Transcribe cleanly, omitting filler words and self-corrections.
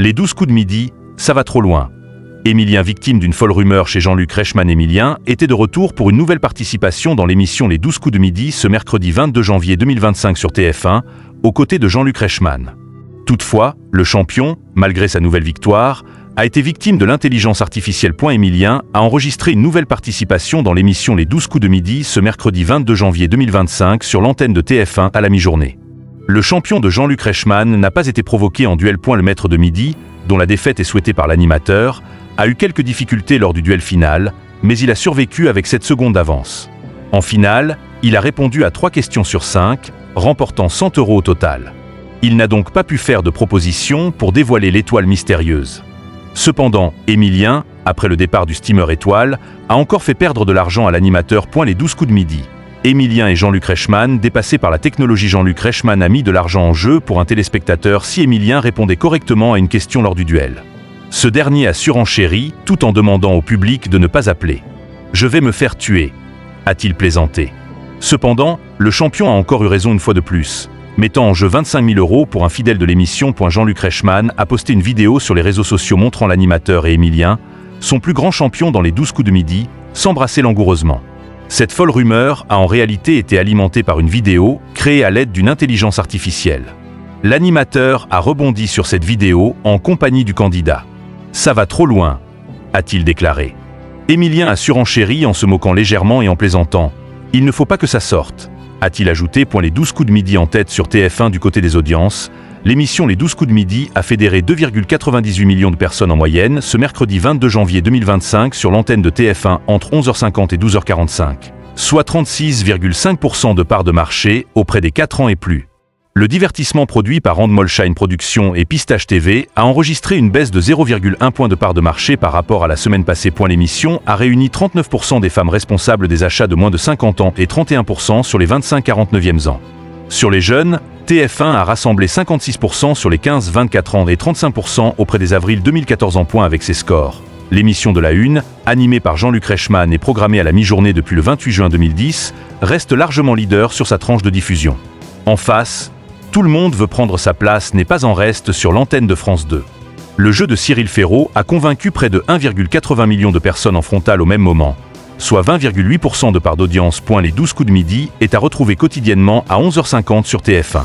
Les 12 coups de midi, ça va trop loin. Émilien, victime d'une folle rumeur chez Jean-Luc Reichmann. Émilien était de retour pour une nouvelle participation dans l'émission Les 12 coups de midi ce mercredi 22 janvier 2025 sur TF1, aux côtés de Jean-Luc Reichmann. Toutefois, le champion, malgré sa nouvelle victoire, a été victime de l'intelligence artificielle. Émilien a enregistré une nouvelle participation dans l'émission Les 12 coups de midi ce mercredi 22 janvier 2025 sur l'antenne de TF1 à la mi-journée. Le champion de Jean-Luc Reichmann n'a pas été provoqué en duel. Le maître de midi, dont la défaite est souhaitée par l'animateur, a eu quelques difficultés lors du duel final, mais il a survécu avec 7 secondes d'avance. En finale, il a répondu à 3 questions sur 5, remportant 100 € au total. Il n'a donc pas pu faire de proposition pour dévoiler l'étoile mystérieuse. Cependant, Émilien, après le départ du steamer étoile, a encore fait perdre de l'argent à l'animateur. Les 12 coups de midi. Émilien et Jean-Luc Reichmann, dépassés par la technologie. Jean-Luc Reichmann a mis de l'argent en jeu pour un téléspectateur si Émilien répondait correctement à une question lors du duel. Ce dernier a surenchéri tout en demandant au public de ne pas appeler. « Je vais me faire tuer », a-t-il plaisanté. Cependant, le champion a encore eu raison une fois de plus, mettant en jeu 25 000 € pour un fidèle de l'émission. Jean-Luc Reichmann a posté une vidéo sur les réseaux sociaux montrant l'animateur et Émilien, son plus grand champion dans les 12 coups de midi, s'embrasser langoureusement. Cette folle rumeur a en réalité été alimentée par une vidéo créée à l'aide d'une intelligence artificielle. L'animateur a rebondi sur cette vidéo en compagnie du candidat. « Ça va trop loin », a-t-il déclaré. Émilien a surenchéri en se moquant légèrement et en plaisantant. « Il ne faut pas que ça sorte », a-t-il ajouté. Les 12 coups de midi en tête sur TF1 du côté des audiences. L'émission Les 12 coups de midi a fédéré 2,98 millions de personnes en moyenne ce mercredi 22 janvier 2025 sur l'antenne de TF1 entre 11h50 et 12h45, soit 36,5% de part de marché auprès des 4 ans et plus. Le divertissement produit par Randmolshine Productions et Pistache TV a enregistré une baisse de 0,1 point de part de marché par rapport à la semaine passée. L'émission a réuni 39% des femmes responsables des achats de moins de 50 ans et 31% sur les 25-49e ans. Sur les jeunes, TF1 a rassemblé 56% sur les 15-24 ans et 35% auprès des avril 2014 en point avec ses scores. L'émission de la Une, animée par Jean-Luc Reichmann et programmée à la mi-journée depuis le 28 juin 2010, reste largement leader sur sa tranche de diffusion. En face, Tout le monde veut prendre sa place n'est pas en reste sur l'antenne de France 2. Le jeu de Cyril Ferraud a convaincu près de 1,80 million de personnes en frontal au même moment, soit 20,8% de part d'audience. Les 12 coups de midi est à retrouver quotidiennement à 11h50 sur TF1.